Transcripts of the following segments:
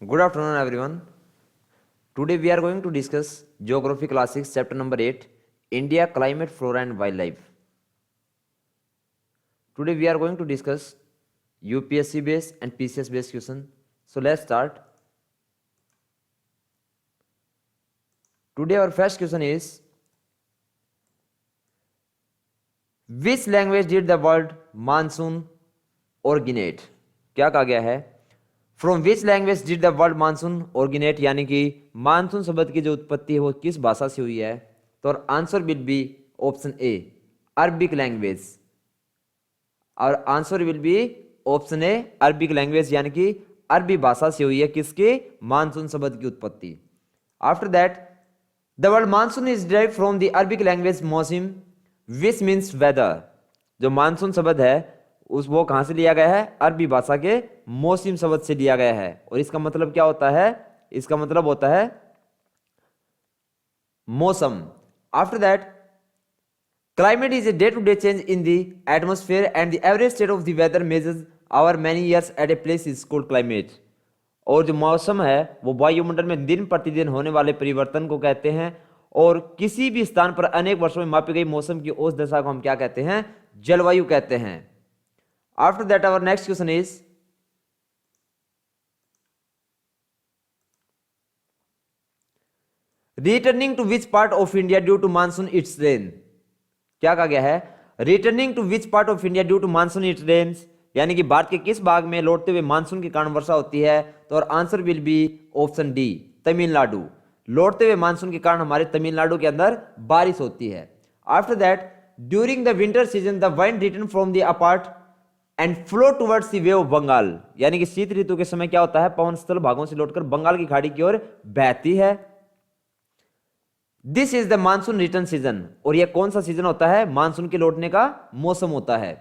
Good afternoon, everyone. Today we are going to discuss Geography Classics, chapter number 8, India, Climate, Flora and Wildlife. Today we are going to discuss UPSC based and PCS based question. So let's start. Today our first question is, which language did the word monsoon originate? क्या कहा गया है? From which language did the word monsoon originate, यानी कि monsoon शब्द की जो उत्पत्ति है वो किस भाषा से हुई है? तो answer will be option A, Arabic language. और answer will be option A, Arabic language, यानी कि अरबी भाषा से हुई है किसके? मानसून शब्द की उत्पत्ति। After that the word monsoon is derive from the Arabic language मौसम विच मीन्स वेदर। जो मानसून शब्द है उस वो कहां से लिया गया है? अरबी भाषा के मौसम शब्द से लिया गया है। और इसका मतलब क्या होता है? इसका मतलब होता है मौसम। After that climate is a day to day change in the atmosphere and the average state of the weather measures over many years at a place is called climate. और जो मौसम है वो वायुमंडल में दिन प्रतिदिन होने वाले परिवर्तन को कहते हैं, और किसी भी स्थान पर अनेक वर्षों में मापी गई मौसम की औसत दशा को हम क्या कहते हैं? जलवायु कहते हैं। After that, our next question is, returning to which part of India due to monsoon its rain? क्या कहा गया है? Returning to which part of India due to monsoon its rains, यानी कि भारत के किस भाग में लौटते हुए मानसून के कारण वर्षा होती है? तो और answer will be option D, Tamil Nadu. लौटते हुए मानसून के कारण हमारे तमिलनाडु के अंदर बारिश होती है। After that during the winter season the wind return from the apart and flow towards the bay of Bengal, यानी कि शीत ऋतु के समय क्या होता है? पवन स्थल भागों से लौटकर बंगाल की खाड़ी की ओर बहती है। This is the monsoon return season. और यह कौन सा सीजन होता है? मानसून के लौटने का मौसम होता है।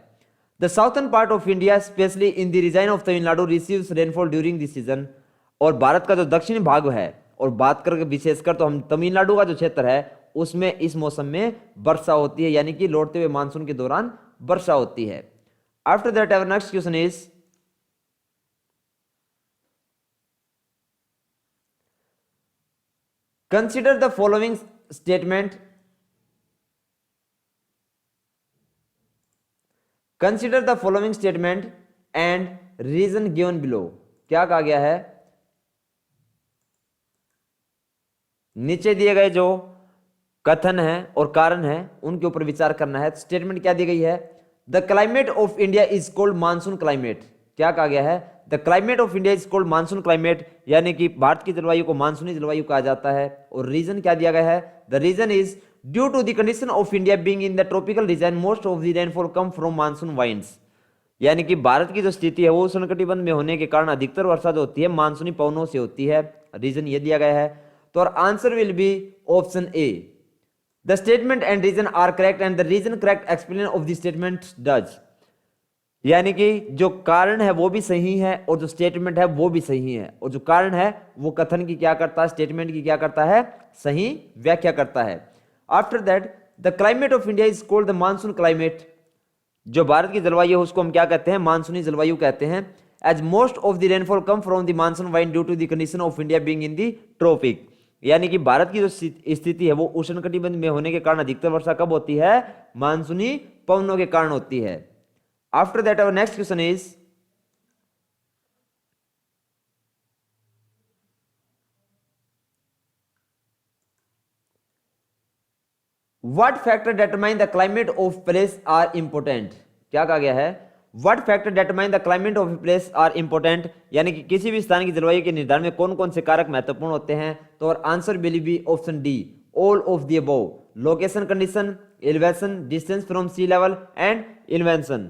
The southern part of India specially in the region of Tamil Nadu receives rainfall during this season. और भारत का जो दक्षिणी भाग है, और बात करके विशेषकर तो हम तमिलनाडु का जो क्षेत्र है उसमें इस मौसम में वर्षा होती है, यानी कि लौटते हुए मानसून के दौरान वर्षा होती है। After that, our next question is, consider the following statement. Consider the following statement and reason given below. क्या कहा गया है? नीचे दिए गए जो कथन है और कारण है उनके ऊपर विचार करना है। स्टेटमेंट क्या दी गई है? The climate of India is called monsoon climate. क्या कहा गया है? The climate of India is called monsoon climate, यानी कि भारत की जलवायु को मानसूनी जलवायु कहा जाता है। और रीजन क्या दिया गया है? The reason is due to the condition of India being in the tropical region most of the rainfall come from monsoon winds, यानी कि भारत की जो स्थिति है वो उष्णकटिबंध में होने के कारण अधिकतर वर्षा जो होती है मानसूनी पवनों से होती है। रीजन ये दिया गया है। तो और answer will be option A, the statement and reason are correct and the reason correct explanation of the statement does, यानी कि जो कारण है वो भी सही है और जो स्टेटमेंट है वो भी सही है। और जो कारण है वो कथन की क्या करता है? स्टेटमेंट की क्या करता है? सही व्याख्या करता है। After that the climate of India is called the monsoon climate. जो भारत की जलवायु है उसको हम क्या कहते हैं? मानसूनी जलवायु कहते हैं। As most of the rainfall come from the monsoon wind due to the condition of India being in the tropic, यानी कि भारत की जो स्थिति है वो उष्णकटिबंध में होने के कारण अधिकतर वर्षा कब होती है? मानसूनी पवनों के कारण होती है। After that our next question is, what factor determine the climate of place are important. क्या कहा गया है? What factor determine the climate of place are important, यानी कि किसी भी स्थान की जलवायु के निर्धारण में कौन कौन से कारक महत्वपूर्ण होते हैं? तो और answer will be option D, all of the above. Location, condition, elevation, distance from sea level and invention.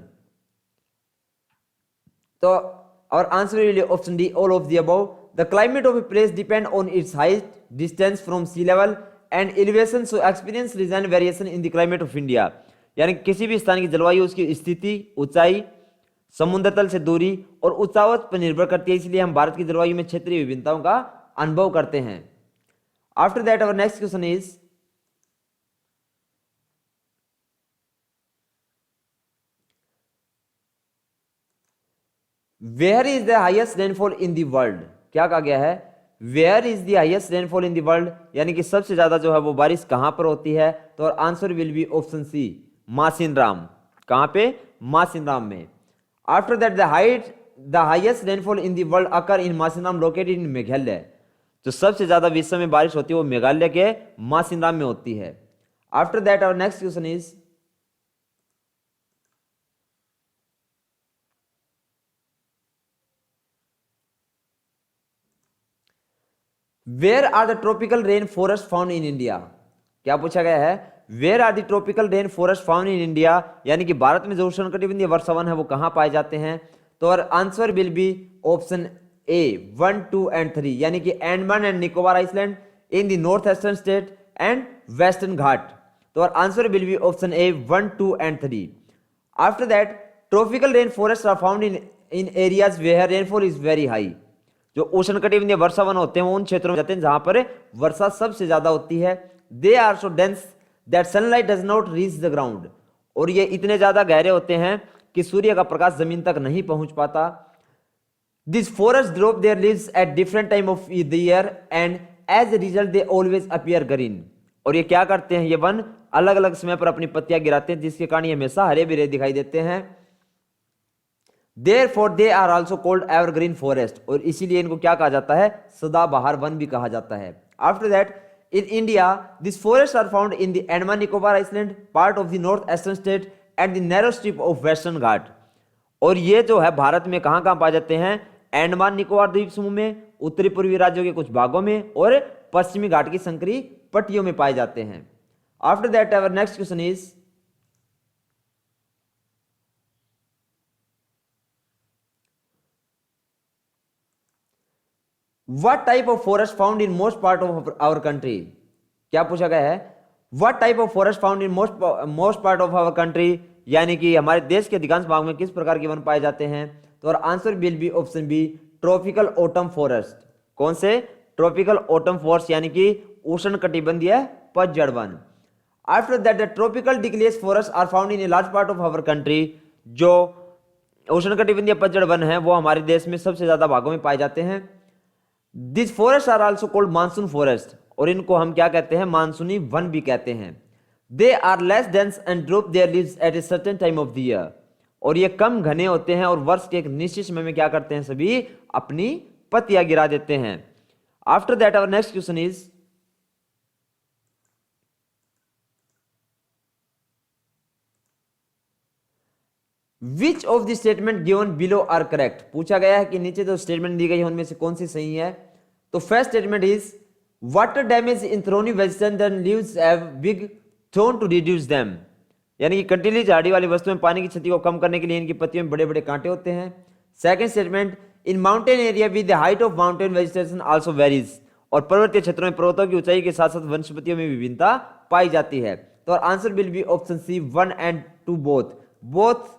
तो और answer will be option D, all of the above. The climate of a place depend on its height, distance from sea level and elevation, so experience region variation in the climate of India, यानी किसी भी स्थान की जलवायु उसकी स्थिति, ऊंचाई, समुद्र तल से दूरी और ऊंचावत पर निर्भर करती है। इसलिए हम भारत की जलवायु में क्षेत्रीय विभिन्नताओं का अनुभव करते हैं। After that our next question is, where is the highest rainfall in the world. क्या कहा गया है, where is the highest rainfall in the world, यानी कि सबसे ज्यादा जो है वो बारिश कहां पर होती है, तो answer will be option C, Mawsynram. कहां पे, मासिनराम में। After that the highest rainfall in the world occur in Mawsynram located in Meghalaya, जो सबसे ज्यादा विश्व में बारिश होती है वो मेघालय के मासिनराम में होती है। After that our next question is, where are the tropical rain forest found in India. क्या पूछा गया है, where are the tropical rain forest found in India, यानी कि भारत में जो उष्णकटिबंधीय वर्षावन है वो कहां पाए जाते हैं, तो answer will be option A 1, 2 and 3, यानी कि Andaman and Nicobar island, in the north eastern state and western Ghat, तो answer will be option A 1, 2 and 3। After that tropical rain forest are found in areas where rainfall is very high, जो उष्णकटिबंधीय वर्षावन होते हैं वो उन क्षेत्रों में जाते हैं जहां पर वर्षा सबसे ज्यादा होती है। They are so dense that sunlight does not reach the ground, और ये इतने ज्यादा गहरे होते हैं कि सूर्य का प्रकाश जमीन तक नहीं पहुंच पाता। This forest drop their leaves at different time of the year and as a result they always appear green, और ये क्या करते हैं, ये वन अलग अलग समय पर अपनी पत्तियां गिराते हैं जिसके कारण ये हमेशा हरे भरे दिखाई देते हैं। Therefore they are also called evergreen forest, और इसीलिए इनको क्या कहा जाता है, सदाबहार वन भी कहा जाता है। After that in India these forests are found in the Andaman Nicobar Island, part of the north-eastern state and the narrow strip of Western Ghat, और ये जो है भारत में कहां कहां पाए जाते हैं, अंडमान निकोबार द्वीप समूह में, उत्तरी पूर्वी राज्यों के कुछ भागों में और पश्चिमी घाट की संकरी पट्टियों में पाए जाते हैं। After that our next question is, What type of forest found in most part of our country? क्या पूछा गया है, What type of forest found in most part of our country, यानी कि हमारे देश के अधिकांश भाग में किस प्रकार के वन पाए जाते हैं, तो answer will be option B, tropical autumn forest. कौन से, ट्रॉपिकल ऑटम फॉरेस्ट, यानी कि उष्णकटिबंधीय पतझड़ वन। After that the tropical deciduous forest are found in a large part of our country, जो उष्णकटिबंधीय पतझड़ वन है वो हमारे देश में सबसे ज्यादा भागों में पाए जाते हैं। This forest are also called monsoon forest, और इनको हम क्या कहते हैं, मानसूनी वन भी कहते हैं। They are less dense and drop their leaves at a certain time of the year, और ये कम घने होते हैं और वर्ष के एक निश्चित समय में क्या करते हैं, सभी अपनी पत्तियां गिरा देते हैं। After that our next question is, which of the statement given below are correct. पूछा गया है कि नीचे जो स्टेटमेंट दी गई है उनमें से कौन सी सही है, तो first statement is, water damage in thorny vegetation leaves have big thorn to reduce them, यानी कि कंटीली झाड़ी वाली वस्तुओं में पानी की क्षति को कम करने के लिए इनकी पत्तियों में बड़े बड़े कांटे होते हैं। Second statement, in mountain area with the height of mountain vegetation also varies, और पर्वतीय क्षेत्रों में पर्वतों की ऊंचाई के साथ साथ वनस्पतियों में विभिन्नता पाई जाती है, तो answer will be option C 1 and 2 both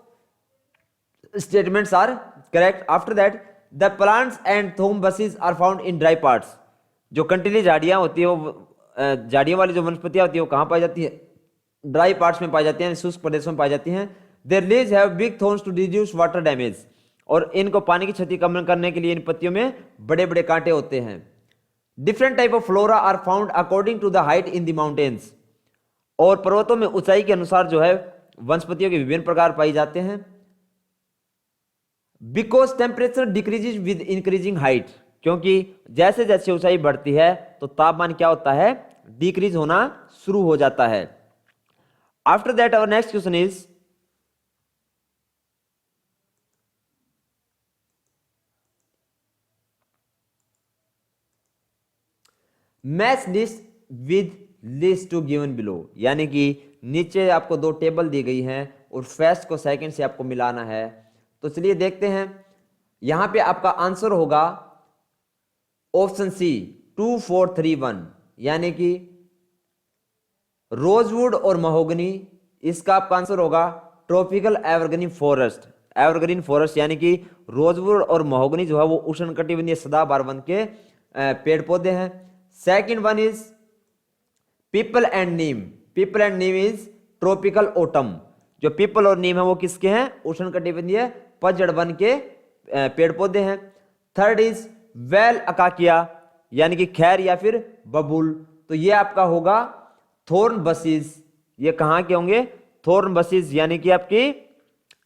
statements are correct. After that the plants and thorn bushes are found in dry parts, जो कंटीली झाड़ियां होती है वो झाड़ियों वाली जो वनस्पतियां होती है वो कहां पाई जाती है, ड्राई पार्ट्स में पाई जाती हैं, शुष्क प्रदेशों में पाई जाती हैं। Their leaves have big thorns to reduce water damage, और इनको पानी की क्षति कम करने के लिए इन पत्तियों में बड़े बड़े कांटे होते हैं। Different type of flora are found according to the height in the mountains, और पर्वतों में ऊंचाई के अनुसार जो है वनस्पतियों के विभिन्न प्रकार पाई जाते हैं। Because temperature decreases with increasing height, क्योंकि जैसे जैसे ऊंचाई बढ़ती है तो तापमान क्या होता है, डिक्रीज होना शुरू हो जाता है। After that our next question is, match list with list two given below, यानी कि नीचे आपको दो टेबल दी गई हैं और फर्स्ट को सेकंड से आपको मिलाना है। तो चलिए देखते हैं, यहां पे आपका आंसर होगा ऑप्शन सी 2, 4, 3, 1, यानी कि रोजवुड और महोगनी, इसका आपका आंसर होगा tropical evergreen forest. Evergreen forest यानी कि रोजवुड और महोगनी जो है वो उष्णकटिबंधीय सदाबहार वन के पेड़ पौधे हैं। Second one is people and Neem. People and Neem is tropical autumn. जो पीपल और नीम है वो किसके हैं, उष्णकटिबंधीय पतझड़ वन के पेड़ पौधे हैं। थर्ड इज वेल अकाकिया यानी कि खैर या फिर बबूल, तो ये आपका होगा थोर्न बसीज। ये कहाँ के होंगे? थोर्न बसीज, यानी कि आपकी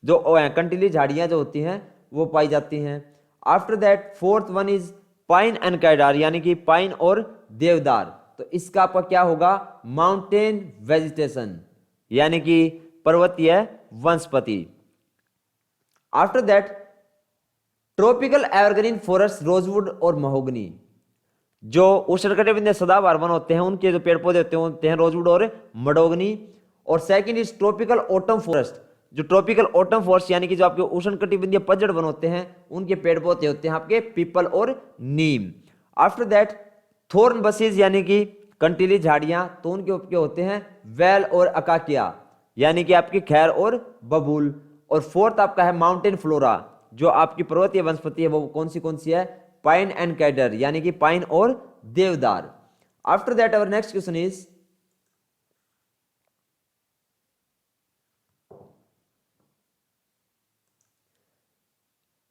जो कंटीली झाड़ियां जो होती हैं वो पाई जाती हैं। After that fourth one is pine and cedar, यानी कि पाइन और देवदार, तो इसका आपका क्या होगा? माउंटेन वेजिटेशन, यानी कि पर्वतीय वनस्पति। After that tropical evergreen forest, rosewood और महोगनी, जो उष्णकटिबंधीय सदाबहार वन होते हैं उनके जो पेड़ पौधे होते हैं रोजवुड और मडोगनी। और second is tropical autumn forest, जो ट्रॉपिकल ऑटम फॉरेस्ट यानी कि जो आपके उष्णकटिबंधीय पतझड़ वन होते हैं उनके पेड़ पौधे होते हैं आपके पीपल और नीम। आफ्टर दैट थोर्न बसीज यानी कि कंटीली झाड़ियां, तो उनके उपके होते हैं वेल और अकाकिया, यानी कि आपकी खैर और बबूल। और फोर्थ आपका है माउंटेन फ्लोरा, जो आपकी पर्वतीय वनस्पति है वो कौन सी है? पाइन एंड कैडर, यानी कि पाइन और देवदार। After that our next question is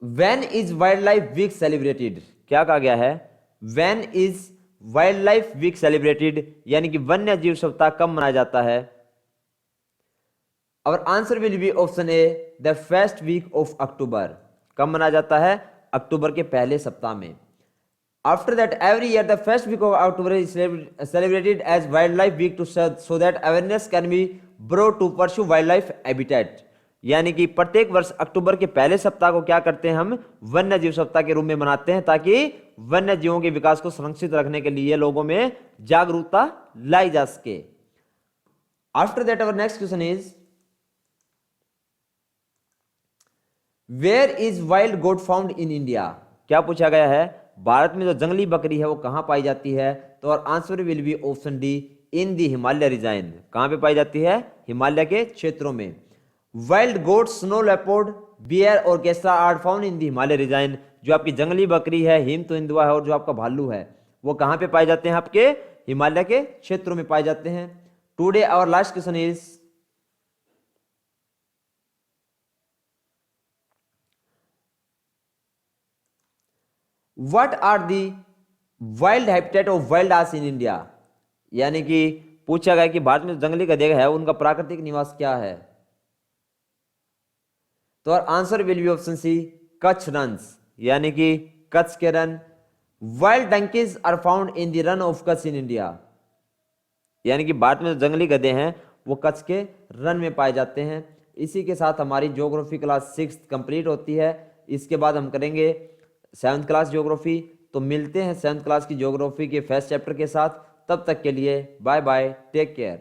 when is wild life week celebrated? क्या कहा गया है? When is wild life week celebrated, यानी कि वन्य जीव सप्ताह कब मनाया जाता है? Our answer will be option A, the first week of October। कब मनाया जाता है? अक्टूबर के पहले सप्ताह में। After that, every year the first week of October is celebrated as Wildlife Week to so that awareness can be brought to pursue wildlife habitat। यानी कि प्रत्येक वर्ष अक्टूबर के पहले सप्ताह को क्या करते हैं? हम वन्य जीव सप्ताह के रूप में मनाते हैं, ताकि वन्य जीवों के विकास को संरक्षित रखने के लिए लोगों में जागरूकता लाई जा सके। After that, our next question is where is wild goat found in India? क्या पूछा गया है? भारत में जो जंगली बकरी है वो कहां पाई जाती है? तो और answer will be option D, in the Himalaya region. कहां पे पाई जाती है? हिमालय के क्षेत्रों में। Wild goat, snow leopard, bear और kestrel are found in the Himalaya region. जो आपकी जंगली बकरी है, हिम तेंदुआ है और जो आपका भालू है वो कहां पे पाए जाते हैं? आपके हिमालय के क्षेत्रों में पाए जाते हैं। Today our last question is what are the wild habitat of wild ass in India? यानी कि पूछा गया कि भारत में जो जंगली गधे है उनका प्राकृतिक निवास क्या है? तो answer will be option C, Kutch Ranns, यानी कि कच्छ के Rann. Wild donkeys are found in the Rann of Kutch in India, यानी कि भारत में जो जंगली गधे हैं वो कच्छ के रन में पाए जाते हैं। इसी के साथ हमारी ज्योग्राफी क्लास 6 कंप्लीट होती है। इसके बाद हम करेंगे 7th क्लास ज्योग्राफी। तो मिलते हैं 7th क्लास की ज्योग्राफी के फर्स्ट चैप्टर के साथ। तब तक के लिए बाय बाय, टेक केयर।